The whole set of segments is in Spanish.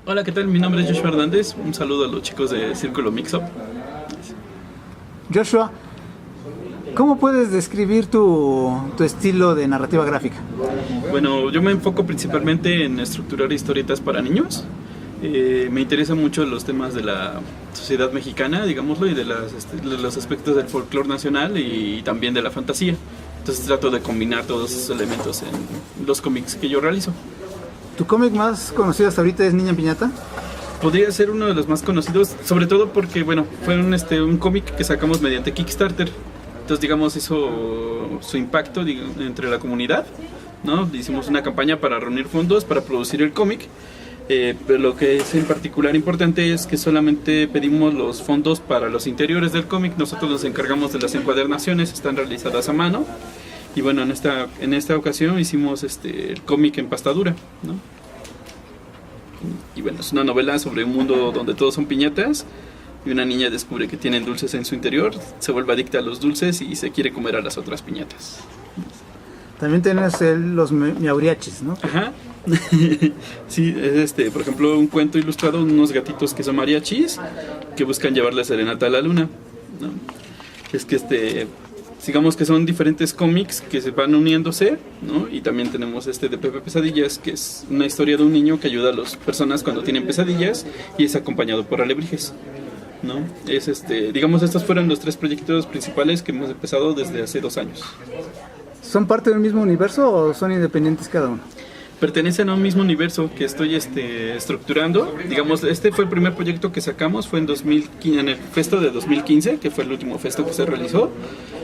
Hola, ¿qué tal? Mi nombre es Joshua Hernández. Un saludo a los chicos de Círculo Mixup. Joshua, ¿cómo puedes describir tu estilo de narrativa gráfica? Bueno, yo me enfoco principalmente en estructurar historietas para niños. Me interesan mucho los temas de la sociedad mexicana, digámoslo, y de los aspectos del folclore nacional y también de la fantasía. Entonces trato de combinar todos esos elementos en los cómics que yo realizo. ¿Tu cómic más conocido hasta ahorita es Niña Piñata? Podría ser uno de los más conocidos, sobre todo porque, bueno, fue un cómic que sacamos mediante Kickstarter. Entonces, digamos, hizo su impacto entre la comunidad, ¿no? Hicimos una campaña para reunir fondos para producir el cómic. Pero lo que es en particular importante es que solamente pedimos los fondos para los interiores del cómic. Nosotros nos encargamos de las encuadernaciones, están realizadas a mano. Y bueno, en esta ocasión hicimos el cómic en pastadura, ¿no? Y bueno, es una novela sobre un mundo donde todos son piñatas y una niña descubre que tienen dulces en su interior, se vuelve adicta a los dulces y se quiere comer a las otras piñatas. También tienes los miauriachis, ¿no? Ajá. Sí, es por ejemplo, un cuento ilustrado, unos gatitos que son mariachis que buscan llevarle serenata a la luna, ¿no? Es que digamos que son diferentes cómics que se van uniéndose, ¿no? Y también tenemos de Pepe Pesadillas, que es una historia de un niño que ayuda a las personas cuando tienen pesadillas y es acompañado por alebrijes, ¿no? Digamos, estos fueron los 3 proyectos principales que hemos empezado desde hace 2 años. ¿Son parte del mismo universo o son independientes cada uno? Pertenecen a un mismo universo que estoy estructurando. Digamos, fue el primer proyecto que sacamos, fue en el Festo de 2015, que fue el último Festo que se realizó.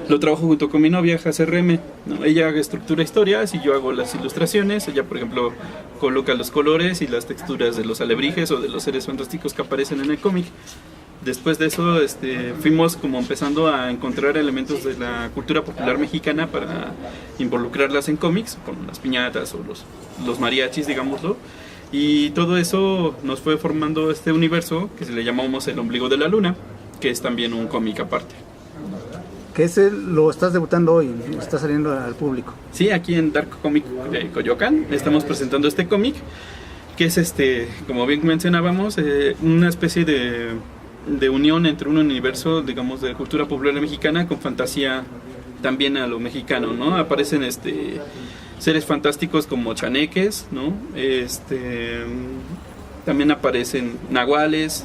Lo trabajo junto con mi novia, JCRM, ¿no? Ella estructura historias y yo hago las ilustraciones. Ella, por ejemplo, coloca los colores y las texturas de los alebrijes o de los seres fantásticos que aparecen en el cómic. Después de eso fuimos como empezando a encontrar elementos de la cultura popular mexicana para involucrarlas en cómics, como las piñatas o los mariachis, digámoslo. Y todo eso nos fue formando este universo que le llamamos El Ombligo de la Luna, que es también un cómic aparte. Que lo estás debutando hoy, está saliendo al público. Sí, aquí en Dark Comic de Coyoacán estamos presentando este cómic, que es como bien mencionábamos, una especie de unión entre un universo, digamos, de cultura popular mexicana con fantasía también a lo mexicano, ¿no? Aparecen seres fantásticos como chaneques, ¿no? También aparecen nahuales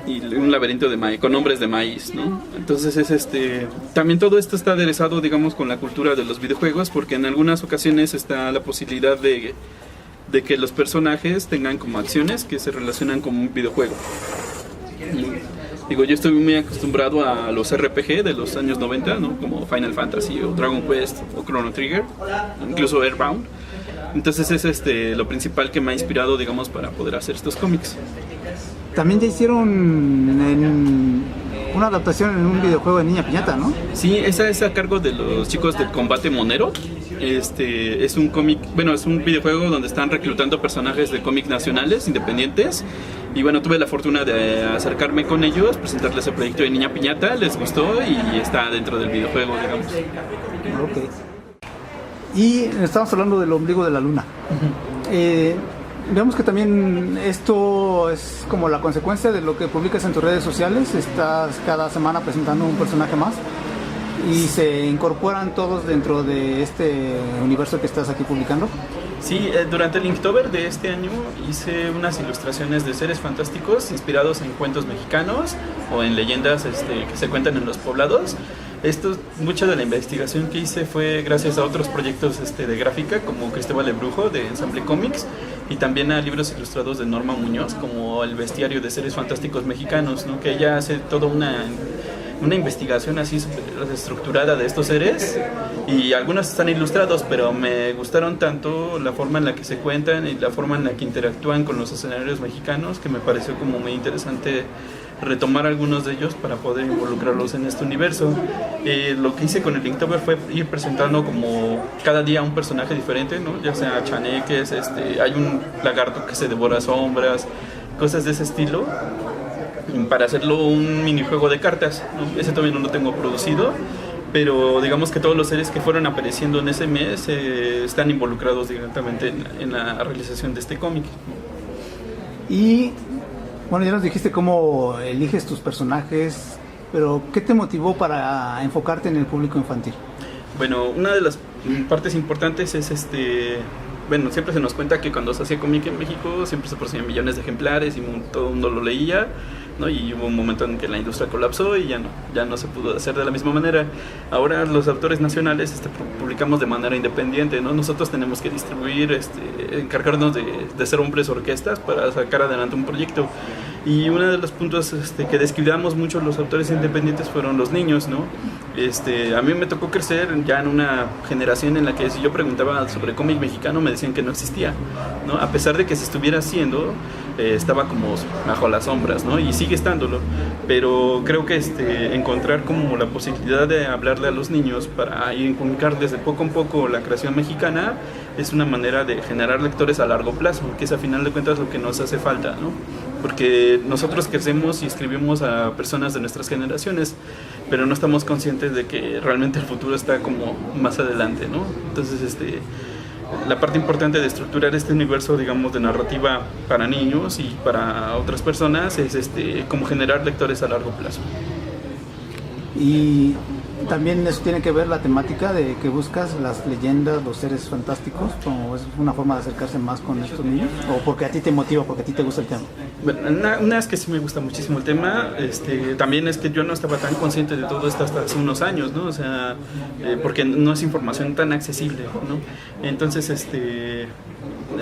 y un laberinto de maíz, con nombres de maíz, ¿no? Entonces también todo esto está aderezado, digamos, con la cultura de los videojuegos, porque en algunas ocasiones está la posibilidad de que los personajes tengan como acciones que se relacionan con un videojuego. Digo, yo estoy muy acostumbrado a los RPG de los años 90, ¿no? Como Final Fantasy o Dragon Quest o Chrono Trigger, incluso Airbound. Entonces es lo principal que me ha inspirado, digamos, para poder hacer estos cómics. También ya hicieron una adaptación en un videojuego de Niña Piñata, ¿no? Sí, esa es a cargo de los chicos del Combate Monero. Es un cómic, bueno, es un videojuego donde están reclutando personajes de cómics nacionales, independientes. Y bueno, tuve la fortuna de acercarme con ellos, presentarles el proyecto de Niña Piñata, les gustó y está dentro del videojuego, digamos. Ok. Y estamos hablando del Ombligo de la Luna. Vemos que también esto es como la consecuencia de lo que publicas en tus redes sociales. Estás cada semana presentando un personaje más y se incorporan todos dentro de este universo que estás aquí publicando. Sí, durante el Inktober de este año hice unas ilustraciones de seres fantásticos inspirados en cuentos mexicanos o en leyendas que se cuentan en los poblados. Mucha de la investigación que hice fue gracias a otros proyectos de gráfica, como Cristóbal el Brujo de Ensamble Comics, y también a libros ilustrados de Norma Muñoz, como El Bestiario de Seres Fantásticos Mexicanos, ¿no? Que ella hace toda una investigación así estructurada de estos seres, y algunos están ilustrados, pero me gustaron tanto la forma en la que se cuentan y la forma en la que interactúan con los escenarios mexicanos, que me pareció como muy interesante retomar algunos de ellos para poder involucrarlos en este universo. Lo que hice con el Inktober fue ir presentando como cada día un personaje diferente, ¿no? Ya sea chaneques, hay un lagarto que se devora sombras, cosas de ese estilo, para hacerlo un minijuego de cartas, ¿no? Ese todavía no lo tengo producido, pero digamos que todos los seres que fueron apareciendo en ese mes están involucrados directamente en la realización de este cómic. Y bueno, ya nos dijiste cómo eliges tus personajes, pero ¿qué te motivó para enfocarte en el público infantil? Bueno, una de las partes importantes es bueno, siempre se nos cuenta que cuando se hacía cómic en México siempre se producían millones de ejemplares y todo el mundo lo leía, ¿no? Y hubo un momento en que la industria colapsó y ya no se pudo hacer de la misma manera. Ahora los autores nacionales publicamos de manera independiente, ¿no? Nosotros tenemos que distribuir, encargarnos de ser hombres orquestas para sacar adelante un proyecto. Y uno de los puntos que descuidamos mucho los autores independientes fueron los niños, ¿no? A mí me tocó crecer ya en una generación en la que si yo preguntaba sobre cómic mexicano me decían que no existía, ¿no? A pesar de que se estuviera haciendo, estaba como bajo las sombras, ¿no? Y sigue estándolo, pero creo que encontrar como la posibilidad de hablarle a los niños para inculcarles de poco en poco la creación mexicana es una manera de generar lectores a largo plazo, que es a final de cuentas lo que nos hace falta, ¿no? Porque nosotros crecemos y escribimos a personas de nuestras generaciones, pero no estamos conscientes de que realmente el futuro está como más adelante, ¿no? Entonces, la parte importante de estructurar este universo, digamos, de narrativa para niños y para otras personas es como generar lectores a largo plazo. Y también eso tiene que ver la temática de que buscas las leyendas, los seres fantásticos, como es una forma de acercarse más con estos niños, o porque a ti te motiva, porque a ti te gusta el tema. Bueno, una es que sí me gusta muchísimo el tema, también es que yo no estaba tan consciente de todo esto hasta hace unos años, ¿no? O sea, porque no es información tan accesible, ¿no? Entonces,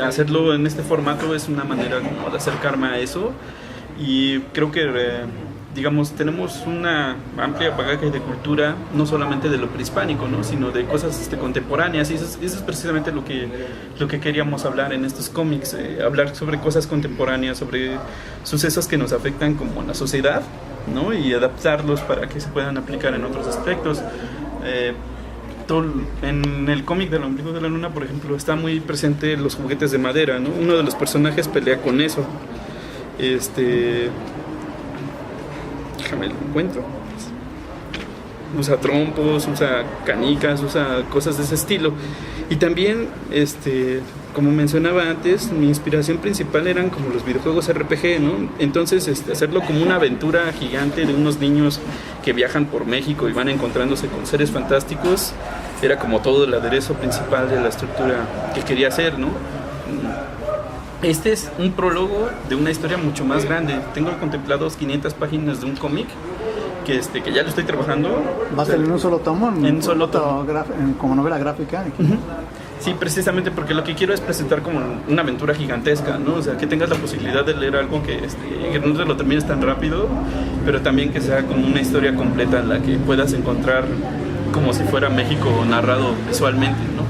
hacerlo en este formato es una manera como de acercarme a eso, y creo que digamos, tenemos una amplia bagaje de cultura, no solamente de lo prehispánico, ¿no? Sino de cosas contemporáneas, y eso es precisamente lo que queríamos hablar en estos cómics, hablar sobre cosas contemporáneas, sobre sucesos que nos afectan como en la sociedad, ¿no? Y adaptarlos para que se puedan aplicar en otros aspectos. En el cómic del ombligo de la luna, por ejemplo, está muy presente los juguetes de madera, ¿no? Uno de los personajes pelea con eso. Déjame lo encuentro. Usa trompos, usa canicas, usa cosas de ese estilo. Y también, como mencionaba antes, mi inspiración principal eran como los videojuegos RPG, ¿no? Entonces, hacerlo como una aventura gigante de unos niños que viajan por México y van encontrándose con seres fantásticos, era como todo el aderezo principal de la estructura que quería hacer, ¿no? Este es un prólogo de una historia mucho más grande. Tengo contemplados 500 páginas de un cómic que ya lo estoy trabajando. ¿Va a ser en un solo tomo? En un solo tomo. Como novela gráfica. Uh-huh. Sí, precisamente porque lo que quiero es presentar como una aventura gigantesca, ¿no? O sea, que tengas la posibilidad de leer algo que no te lo termines tan rápido, pero también que sea como una historia completa en la que puedas encontrar como si fuera México narrado visualmente, ¿no?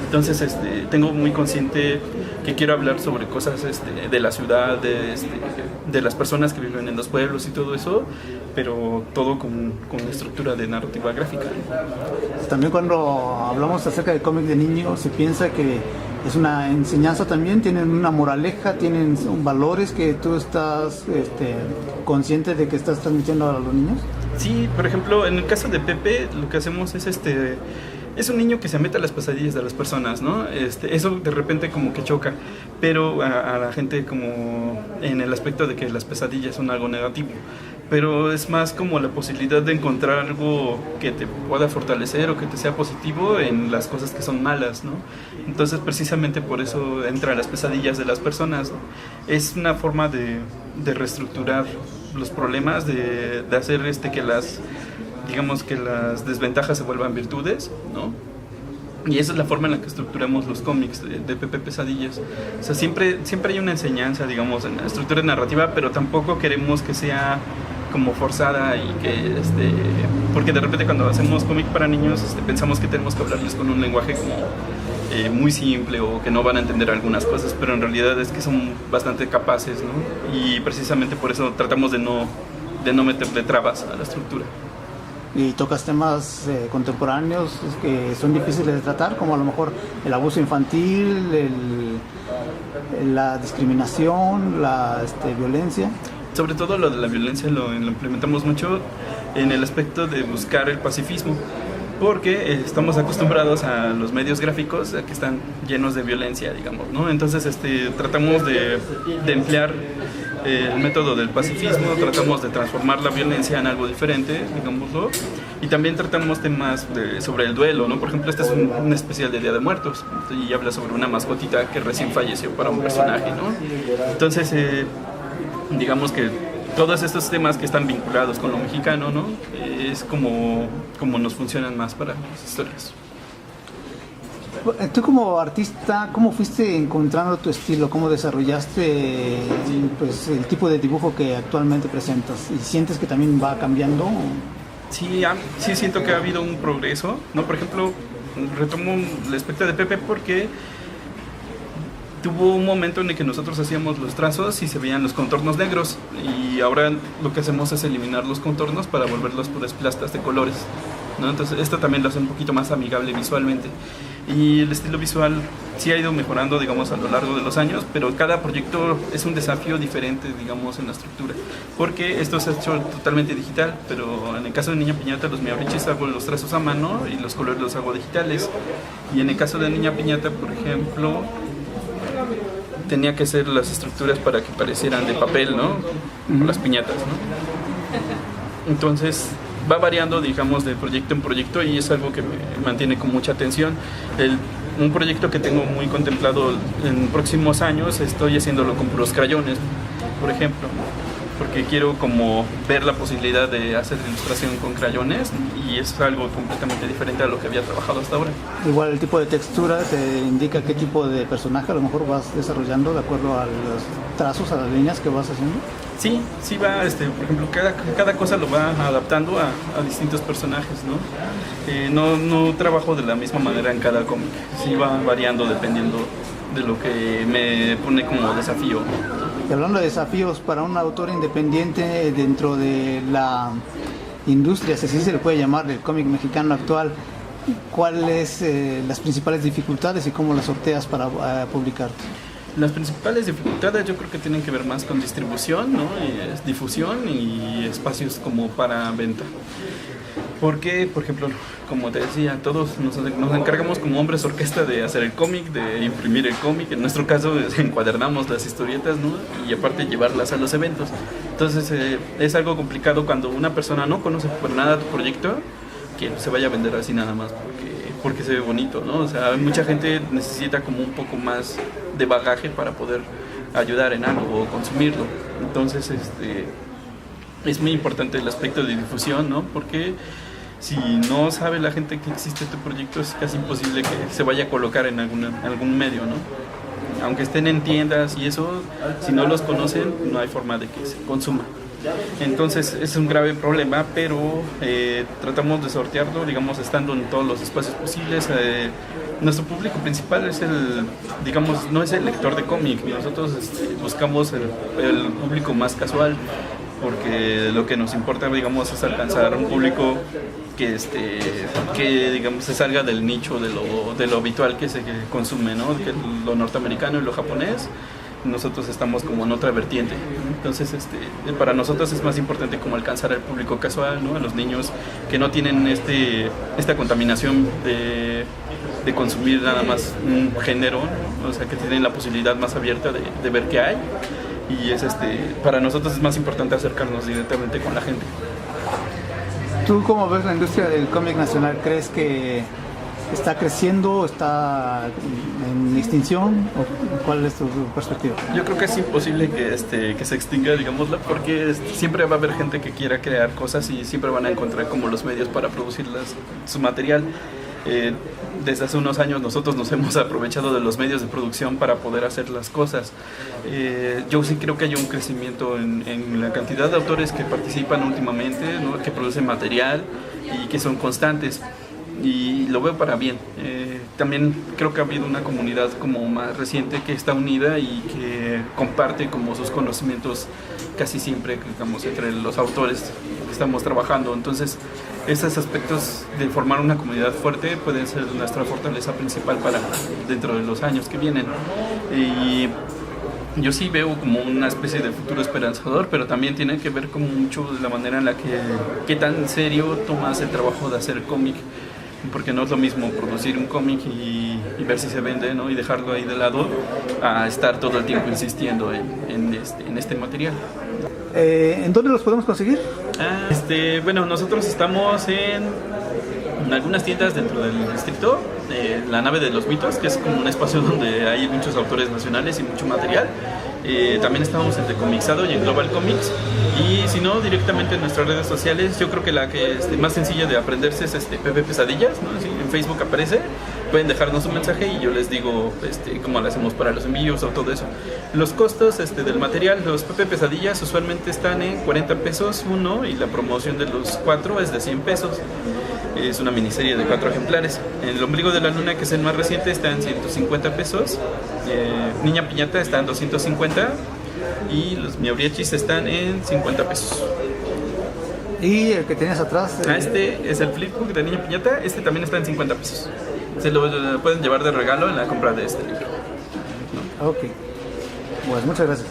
Entonces, tengo muy consciente que quiero hablar sobre cosas de la ciudad, de las personas que viven en los pueblos y todo eso, pero todo con la estructura de narrativa gráfica. También cuando hablamos acerca de cómic de niños, se piensa que es una enseñanza también, tienen una moraleja, tienen valores que tú estás consciente de que estás transmitiendo a los niños. Sí, por ejemplo, en el caso de Pepe, lo que hacemos es un niño que se mete a las pesadillas de las personas, ¿no? Eso de repente como que choca, pero a la gente como en el aspecto de que las pesadillas son algo negativo, pero es más como la posibilidad de encontrar algo que te pueda fortalecer o que te sea positivo en las cosas que son malas, ¿no? Entonces precisamente por eso entran las pesadillas de las personas, ¿no? Es una forma de reestructurar los problemas, de hacer que digamos que las desventajas se vuelvan virtudes, ¿no? Y esa es la forma en la que estructuramos los cómics de Pepe Pesadillas. O sea, siempre hay una enseñanza, digamos, en la estructura narrativa, pero tampoco queremos que sea como forzada y que, porque de repente cuando hacemos cómic para niños, pensamos que tenemos que hablarles con un lenguaje como muy simple o que no van a entender algunas cosas, pero en realidad es que son bastante capaces, ¿no? Y precisamente por eso tratamos de no meterle trabas a la estructura. Y tocas temas contemporáneos que son difíciles de tratar, como a lo mejor el abuso infantil, la discriminación, la violencia. Sobre todo lo de la violencia lo implementamos mucho en el aspecto de buscar el pacifismo. porque estamos acostumbrados a los medios gráficos que están llenos de violencia, digamos, ¿no? Entonces tratamos de emplear el método del pacifismo, tratamos de transformar la violencia en algo diferente, digámoslo, y también tratamos temas sobre el duelo, ¿no? Por ejemplo, este es un especial de Día de Muertos y habla sobre una mascotita que recién falleció para un personaje, ¿no? Entonces, digamos que todos estos temas que están vinculados con lo mexicano, ¿no? Es como nos funcionan más para las historias. Tú como artista, ¿cómo fuiste encontrando tu estilo? ¿Cómo desarrollaste pues, el tipo de dibujo que actualmente presentas? ¿Y sientes que también va cambiando? Sí, sí siento que ha habido un progreso, ¿no? Por ejemplo, retomo el aspecto de Pepe porque tuvo un momento en el que nosotros hacíamos los trazos y se veían los contornos negros, y ahora lo que hacemos es eliminar los contornos para volverlos puras plastas de colores, ¿no? Entonces esto también lo hace un poquito más amigable visualmente, y el estilo visual sí ha ido mejorando, digamos, a lo largo de los años, pero cada proyecto es un desafío diferente, digamos, en la estructura, porque esto se ha hecho totalmente digital, pero en el caso de Niña Piñata, los miabrichis hago los trazos a mano y los colores los hago digitales, y en el caso de Niña Piñata, por ejemplo, tenía que hacer las estructuras para que parecieran de papel, ¿no? Las piñatas, ¿no? Entonces va variando, digamos, de proyecto en proyecto, y es algo que me mantiene con mucha atención. Un proyecto que tengo muy contemplado en próximos años, estoy haciéndolo con puros crayones, por ejemplo, porque quiero como ver la posibilidad de hacer ilustración con crayones, y es algo completamente diferente a lo que había trabajado hasta ahora. Igual el tipo de textura te indica qué tipo de personaje a lo mejor vas desarrollando de acuerdo a los trazos, a las líneas que vas haciendo. Sí, sí va, por ejemplo, cada cosa lo va adaptando a distintos personajes, ¿no? No trabajo de la misma manera en cada cómic, sí va variando dependiendo de lo que me pone como desafío. Y hablando de desafíos para un autor independiente dentro de la industria, si así se le puede llamar, del cómic mexicano actual, ¿cuáles las principales dificultades y cómo las sorteas para publicarte? Las principales dificultades yo creo que tienen que ver más con distribución, ¿no? Difusión y espacios como para venta. Porque, por ejemplo, como te decía, todos nos encargamos como hombres orquesta de hacer el cómic, de imprimir el cómic. En nuestro caso encuadernamos las historietas, ¿no? Y aparte llevarlas a los eventos. Entonces es algo complicado cuando una persona no conoce por nada tu proyecto, que se vaya a vender así nada más porque se ve bonito, ¿no? O sea, mucha gente necesita como un poco más de bagaje para poder ayudar en algo o consumirlo. Entonces es muy importante el aspecto de difusión, ¿no? Porque si no sabe la gente que existe tu proyecto, es casi imposible que se vaya a colocar en algún medio, ¿no? Aunque estén en tiendas y eso, si no los conocen, no hay forma de que se consuma. Entonces es un grave problema, pero tratamos de sortearlo, digamos, estando en todos los espacios posibles. Nuestro público principal es digamos, no es el lector de cómic. Nosotros buscamos el público más casual, porque lo que nos importa, digamos, es alcanzar un público que digamos se salga del nicho de lo habitual que se consume, ¿no? Que lo norteamericano y lo japonés. Nosotros estamos como en otra vertiente. Entonces para nosotros es más importante como alcanzar al público casual, ¿no? A los niños que no tienen esta contaminación de consumir nada más un género, ¿no? O sea, que tienen la posibilidad más abierta de ver qué hay, y para nosotros es más importante acercarnos directamente con la gente. ¿Tú cómo ves la industria del cómic nacional? ¿Crees que está creciendo, está en extinción, o cuál es tu perspectiva? Yo creo que es imposible que se extinga, digámoslo, porque siempre va a haber gente que quiera crear cosas y siempre van a encontrar como los medios para producir su material. Desde hace unos años nosotros nos hemos aprovechado de los medios de producción para poder hacer las cosas. Yo sí creo que hay un crecimiento en la cantidad de autores que participan últimamente, ¿no? Que producen material y que son constantes, y lo veo para bien. También creo que ha habido una comunidad como más reciente que está unida y que comparte como sus conocimientos casi siempre, digamos, entre los autores que estamos trabajando. Entonces esos aspectos de formar una comunidad fuerte pueden ser nuestra fortaleza principal para dentro de los años que vienen. Y yo sí veo como una especie de futuro esperanzador, pero también tiene que ver como mucho de la manera en la que qué tan serio tomas el trabajo de hacer cómic. porque no es lo mismo producir un cómic y ver si se vende, ¿no? Y dejarlo ahí de lado, a estar todo el tiempo insistiendo en este material. ¿En dónde los podemos conseguir? Bueno, nosotros estamos en algunas tiendas dentro del distrito, la Nave de los Mitos, que es como un espacio donde hay muchos autores nacionales y mucho material. También estamos en Decomixado y en Global Comics, y si no, directamente en nuestras redes sociales. Yo creo que la que más sencilla de aprenderse es Pepe Pesadillas, ¿no? Sí, en Facebook aparece, pueden dejarnos un mensaje y yo les digo cómo lo hacemos para los envíos o todo eso. Los costos del material, los Pepe Pesadillas usualmente están en 40 pesos uno, y la promoción de los 4 es de 100 pesos. Es una miniserie de 4 ejemplares. El Ombligo de la Luna, que es el más reciente, está en 150 pesos. Niña Piñata está en 250, y los Miauriachis están en 50 pesos. ¿Y el que tenías atrás? Este es el flipbook de Niña Piñata. Este también está en 50 pesos. Se lo pueden llevar de regalo en la compra de este libro, ¿no? Ok, pues muchas gracias.